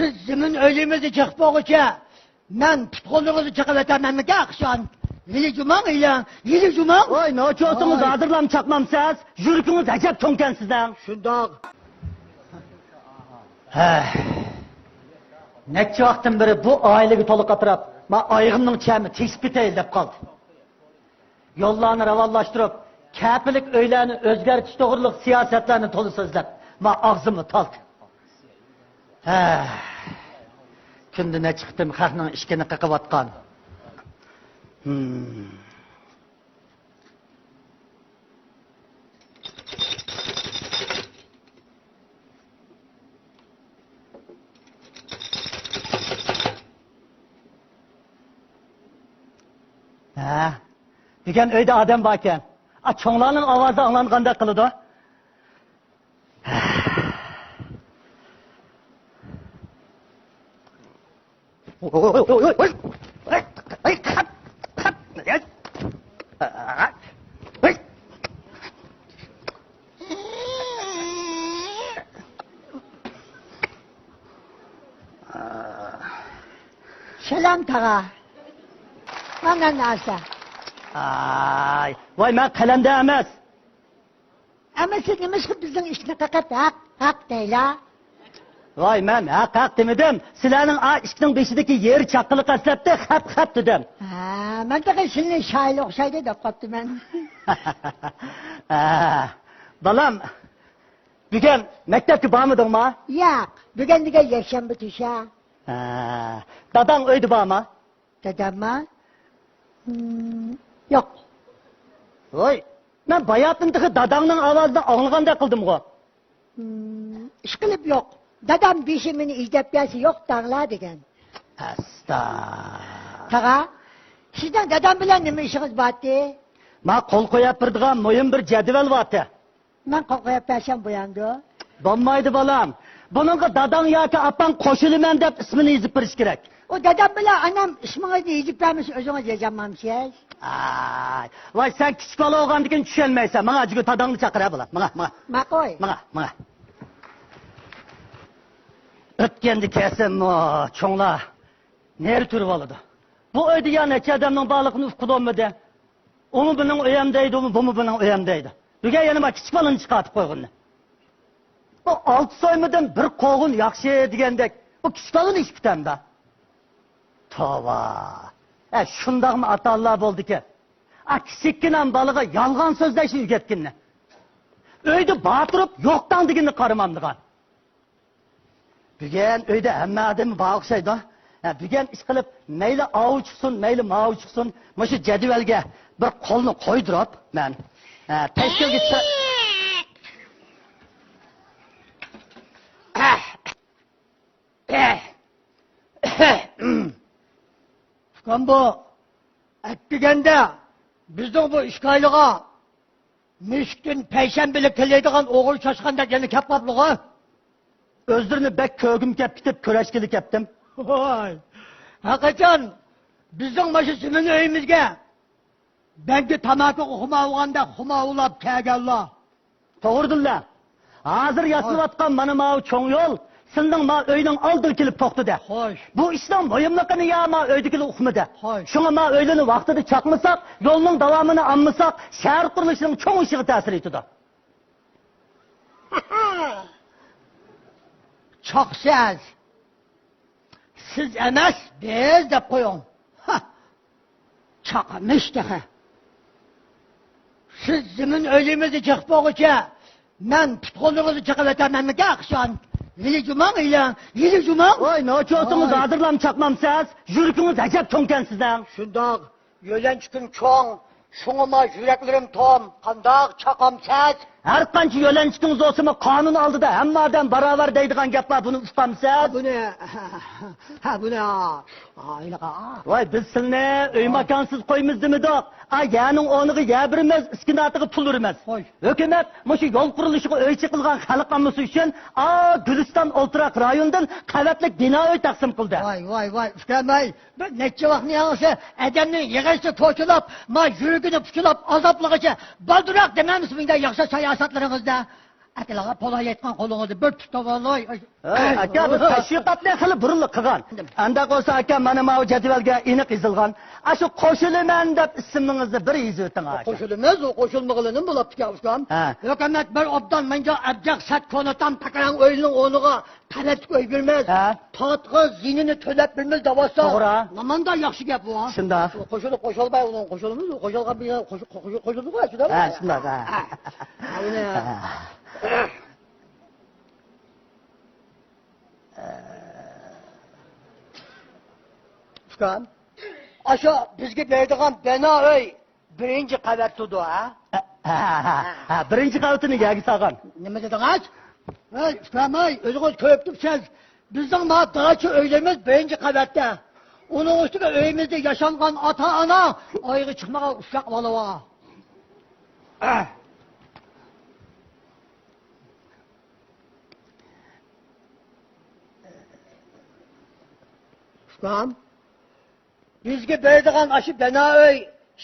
Siz zimin öylemizi çıkıp boğuca, ben tutkulluğunuzu çıkıp etemem mi ki akşam? Yili cuman ilan, yili cuman. Oy, ne açıyorsunuz, hazırlam çakmam siz. Jürükünüz acayip çonken sizden. Şundak. Neçe vaktin beri bu ailegi toluk atırap, ma ayğımның çemi tespit eyildep kaldı. Yollarını ravallaştırıp, kəpilik öylerini özgertiş doğruluk siyasetlerini tolu sözlep, ma ağzımı taldı. Kündüne çıktım, xalqның işkini qıqıp atqan. Degan öyde adam barken, çoğlarının avazı anlanğanda qılıdı. Selam tağa. Bana narsa. Vay, ben kalemde emez. Ama siz demiş ki bizim işini kakat hak değil ha. Vay, ben hak demedim. Silahın işinin beşideki yeri çakılı kaslepte hap dedim. Ben de şimdi şair oksaydı da koptu ben. Balam, bugün mektepki bağmıdın mı? Yok, bugün de yaşam bitişe. Dadan öydü bağma? Dedem mi? Yok. Vay, ben bayatındaki dadanın avazını anlığanda kıldım o. İşkılıp yok. Dedem bişimini izdepyası yok dağlar degen. Tağa, sizden dedem bilen ne mi işiniz battı? Ma kol koyup birdiğen moyun bir cedvel vatı. Ben kokoyup versem buyandı. Donmaydı balam. Bununla dadan yaki apan koşulumem dep ismini izip biriş gerek. O dedem bile annem isminizi izip vermiş özünüz yazamamışsınız. Vay sen küçük bala oğandıkken düşelmeysen. Bana acıgı dadanlı çakır ha bala. Bana. Makoy. Bana. Ötkendi kesin o çoğla. Neri türü balıdı. Bu öydü ya neçe adamın balıkını ufkulanmadı. Onu bunun öyemdeydi, onu bunun öyemdeydi. Bugün yanıma küçük balını çıkartıp koygunlu. Bu 6 soymadan bir koğun yakşı degендek. Bu küçük balını iş bitem da. Tova. Şundaq mı atallar oldu ki? Kiçikkinen balığa yalgan sözleşi ügetkinni. Öydü batırıp yoktan degini karımamdıgan. Bugün öyle hemme adamı bağışaydı. Bugün iş kılıp meyli avu çıksın, meyli mavu çıksın. Şu cedvelge bir kolunu koydurup ben. Teşkil gitse... Kan bu ettigende bizden bu işgaliga müşkün peşembelik keleydiğen oğul şaşkanda geni kepaplığa. Özlerini bek kögüm kep bitip köreşkilik yaptım. Vay. Hakikaten bizim başı simin öyümüzge benki tamaki humavuganda humavulap kegalla. Doğurdun la. Hazır yasıvatkan bana mağı çoğun yol. Senden ma öyden aldır kilip toktu de. Hoş. Bu işten boyumlukını ya ma öydükili ukmu de. Hoş. Şuna ma öyleni vaktini çakmasak, yolunun devamını anmasak, şehir kuruluşunun çoğun ışığı tesir etti. Çok söz. Siz emez, biz de koyun. Çakamış da. Siz zimin ölümüzü çıkıp boğuca, ben tutkuluğunuzu çıkıp etemem mi ki akşam? Yili cuman ilan, yili cuman. Oy, ne açıyorsunuz, hazırlam çakmam siz. Jürükünüz acayip çonken sizden. Şundak, yölençkin çoğun, şunuma yüreklerim tom, kandak çakam siz. Her kançı yölençkiniz olsun mu kanun aldı da hem madem beraber deydiğen yapma bunu ustam siz. Bu ne? Bu ne? Vay biz sizinle öy makansız koymuzdu mu da? Yani onu ya birmez, iskinatığı pul vermez. Hükümet, şu yol kuruluşu öy çıkılgan halk amması için, Gülistan Olturak rayondan kavetlik bina öy taksim kıldı. Vay, üflemey. Ben netçe vakti yanlısı, edeminin yığışı toçulap, yürügünü puçulap, azaplığı baldurak demem isminde yaksa sayasatlarınızda. akalarga polay aytgan qo'lingizni bir tutib olay. Aka biz tashviqotni qilib burilib qilgan. Anda qolsa aka mana bu jadvalga aniq yozilgan. Shu qo'shilaman deb ismingizni bir yozib o'ting aka. Qo'shilimiz, u qo'shilmag'ilini bo'libdi uskam. Hukumat bir obdan menga abjaq sat konatam takaran o'yining o'rniga qarab qo'y bilmez. Tatqi zinini to'lab bilmez davasa. To'g'ri. Namanda yaxshi gap bu. Shundoq. Qo'shilib qo'shilmay uning qo'shilimiz, qo'shilgan bir qo'shilib shunday. Ha, shundoq. Uskam. Aşa bizga beradigan bino uy birinchi qavatda ha? Ha, birinchi qavatini yagi salgan. Nima dedingiz? Hey, uskam, o'zingiz ko'rib turibsiz. Bizning dacha uylarimiz birinchi qavatda. Uning ustiga uyimizda yashangan ota-ona oyga chiqmagan ushaq bola bor. Uskam. Bizga beradigan aşı bina uy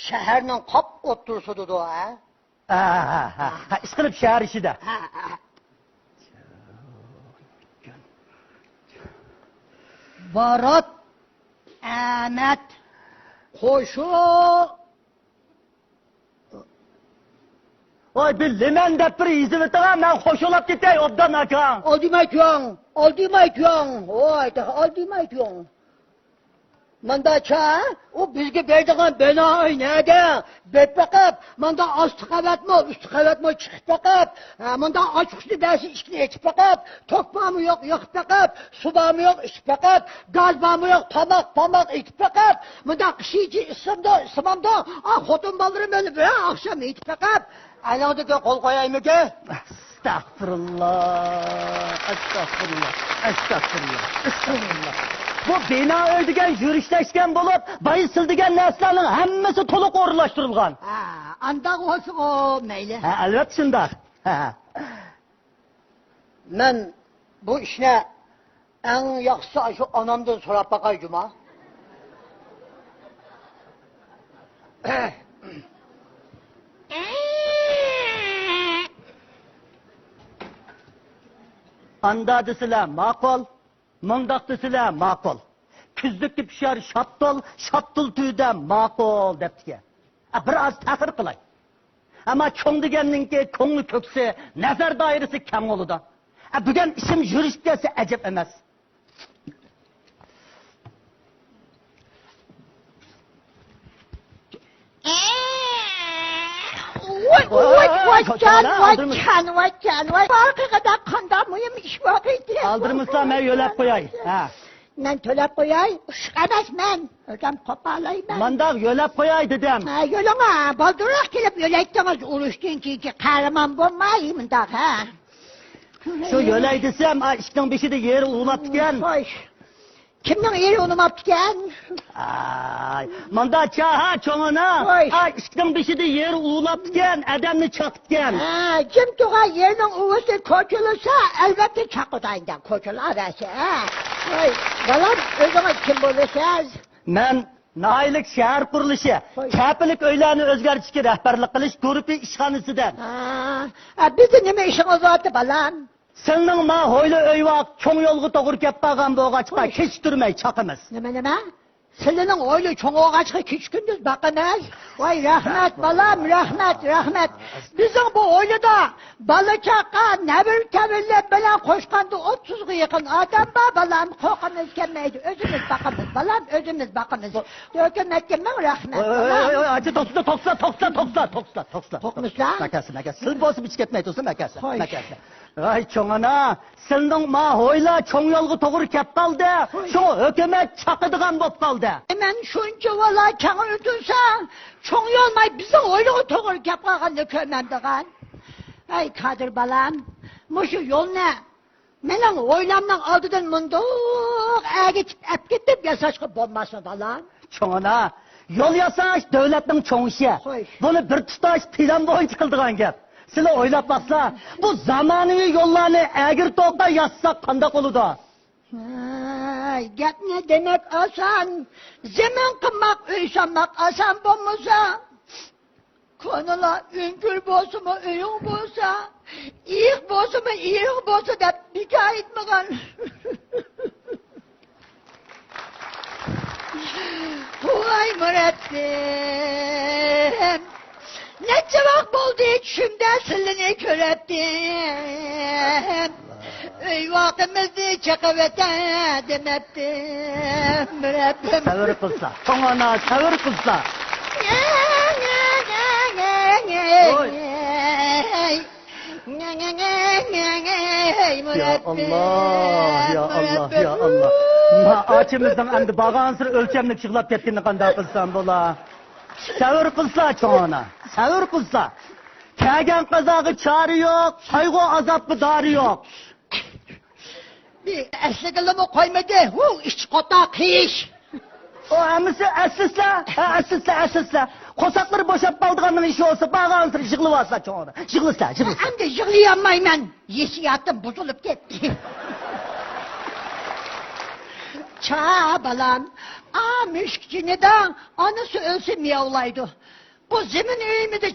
shaharning qop o'ttirsudidu ha? Ha, ish qilib shahar ishida. Barat Ahmet qo'shu Voy billaman deb bir yozib o'taman, men qo'shilib ketay obdan aka. Oldimaytyon. Voy, oldimaytyon. Manda cha, o bizga beradigan bino uy nega? Betbaqab, manda osti qavatmi, usti qavatmi chiqib baqab, manda ochiqni basi ishni echib baqab, to'qmami yo'q, yoqib baqab, suvami yo'q, ichib baqab, gaz bormi yo'q, tomoq etib baqab, manda qishichi ismamda, xotin bolarim meni bir oqsham etib baqab, aylandiga qo'l qo'yaymi-ki? Astagfirullah. Bu bina degan yurishlaşgan bo'lib, baysil degan narsalarning hammasi to'liq o'rinlashtirilgan. Anda olsa o mayli. Ha, albatta shunday. Men bu ishni eng yaxshisi shu onamdan so'rab baqay Juma. Anda desizlar ma'qul. Mundaq desizlar ma'qul. Kuzlikka pishar shaptul tuyda ma'qul debdi. Biroz ta'xir qilay. Ammo cho'ng deganninki ko'ngli ko'ksi, nazar doirasi kam bo'ladi. Bugun ishim yurishib kelsa ajab emas. Voy. Farqiga qanday muhim ish bor edi. Aldırmışsa men yo'lab qo'yay. Men to'lab qo'yay, ushqamas men. O'zim qopalayman. Mandaq yo'lab qo'yay dedim. Yo'lingga balduroq kelib yo'laytdingiz, urushdan keyin qahramon bo'lmay mundaq ha. Shu yo'lay desam, ishning beshida yer uğulabdikan. Kimning eri unumabdikan? Manda chaha cho'ngina. Ishning beshida yer uğulabdikan, adamni chaqitgan. Kim tug'an yerning uvisi ko'chilsa, albatta chaqitaydi, ko'chilarasi. Voy, balam o'zingiz kim bo'lasiz? Men Naylik shahar qurilishi, kapilik uylarni o'zgartirishga rahbarlik qilish guruhi ishxonasidan. Bizni nima ishimiz bor balam? Sening ma hoyli uy vaq cho'ng yo'lga to'g'ri kelib qolgan bo'g'achqa kechtirmay chaqimiz. Nima? Sizning hoyli cho'ng o'g'achqa kechkunduz baqanaz. Voy rahmat balam, rahmat. Bizning bu hoylida bola chaqa, nabir kabillar bilan qo'shganda 30 ga yaqin odam bor balam, qo'qimiz kelmaydi. O'zimiz baqamiz balam, o'zimiz baqamiz. Hukumatga ming rahmat. Voy, to'xta. To'qmislar? Makasi. Sil bosib ichib ketmay tursin makasi. Ay cho'ngana, sening ma hoyla cho'ng yo'lga to'g'ri kelib qoldi. Shu hukumat chaqadigan bo'lib qoldi. Men shuncha vola chaqir o'tirsa, cho'ng yo'lmay bizning hoyliga to'g'ri kelib qolganda ko'rmandigan. Ay Qadir balam, mushu yo'lni mening o'ylamning oldidan mundoq agitib ketib yasashga bo'lmasmi balam? Cho'ngana, yo'l yasash davlatning cho'ng ishi. Buni bir tutash plan bo'yicha qildigan gap. Sizlar o'ylab baqsa, bu zamonaviy yo'llarni agir to'g'da yazsak qanday bo'ladi? Gapni demak oson. Zamin qilmoq, uy solmoq oson bo'lmasa, ko'ngli o'ngil bo'lsa, uying bo'lsa, İyik bolsa mı, iyik bolsa da bir kere etmegan. Vay Murat'ım. Ne cevap oldu içimde sılını körettim. Vaktimizde çakavete demettim Murat'ım. Savur kılsa. Çoğana savur kılsa. Ya Allah, ya Allah, ya Allah. Açımızdan endi bağansır ölçemlik çıkılap ketkenini qanday qilsam bola. Savur kılsa çoğana. Savur kılsa. Kelgen qazağı çağrı yok. Kaygı azaplı darı yok. Bir esnekilimi koymadı. İç kota kıyış. O əmisi əsislə. Qosaqları boşab baldığanın işi olsa, bağansır jığılı varsa çoğuna. Jığılısa. Hem de jığılayamayım ben. Yesiyatım bozulup gitti. Balam. Müşkçineden anası ölsün miyavlaydı. Bu zemin öğümü de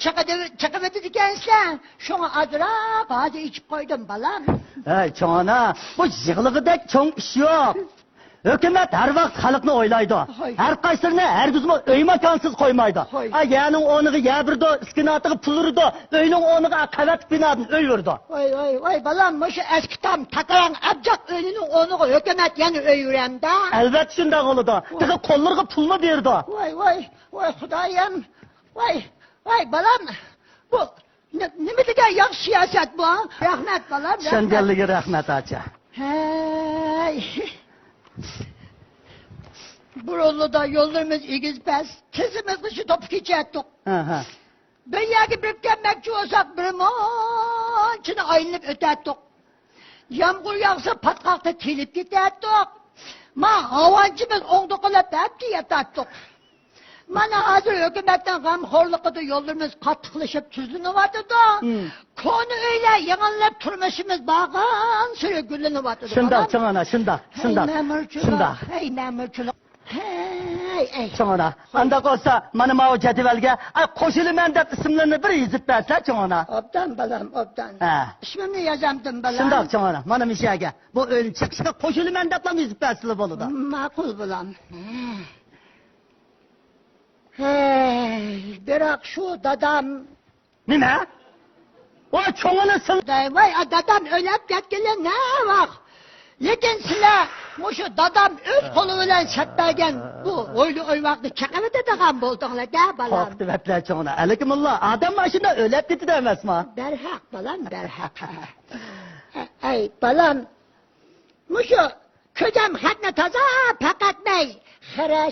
çakavetti dikense, şuna azırak ağzı içip koydum balam. Çoğuna, bu jığılıgıdek çoğun iş yok. Hükümet her vakit halkını oylaydı. Her kaysırını her güzümü öy makansız koymaydı. Yani onu yabırdı, iskinatığı pulurdu, öylün onu kavet binadın öyürdü. Vay balam, şu eski tam takaran abcak önünün onu hükümet yani öyürem de. Elbet şunda oldu. Tıkı kollarına pulunu verdi. Vay Hudayım. Vay balam. Bu ne kadar yak siyaset bu ha? Rahmet balam. Rahmet. Şengelliği rahmet açı. Hey. Burulu'da yollarımız ilgizmez. Tezimiz dışı top geçettik. Dünyaki biriklenmekçi olsak bir mançını ayrılıp ötettik. Yağmur yağsa patkakta tilip gitettik. Havancımız ondukula hepti yatattık. Bana hazır hükümetten gamhorluğu yollarımız katıklaşıp tüzlünü vardı da. Konu öyle yanılıp turmuşumuz bağın sürü güllünü vardı. Şunda, çoğuna, şunda. Hey memurculuk. Hey. Çoğuna. Anda olsa manım o cedivelge, koşulu mendet isimlerini bir yüzüp verse çoğuna. Obdan balam, obdan. İsmimi yazamdım balam. Şunda çoğuna, manım işe bu ölüm çıkışına koşulu mendetle yüzüp versili bolu da. Makul balam. Hey, bırak şu dadam. Ne? O çoğunu sın... Vay, dadam ölüp yetkili ne bak. Lekin silah, şu dadam öz kolu bilen şeppegen, bu oylu vakti çakavete dağım buldunlar da balam. Korktu vepler çoğuna. Aleykümullah, adam başında ölüp gitti demez mi? Berhak balam, berhak. Ey balam, şu ködem hatne taza fakat ney? Şere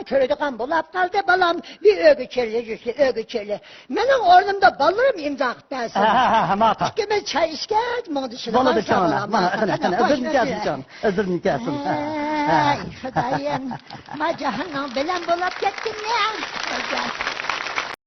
körüdüğün bulap kaldı balam bir ögüçeli. Benim ornumda balırım imza dersin. Mata. Kimi çay isket mı dışına. Bana da çana. Bana özür nikahsın can. Özür nikahsın. Ay Hüdayin. Macahanın bilen bulap gittin ya.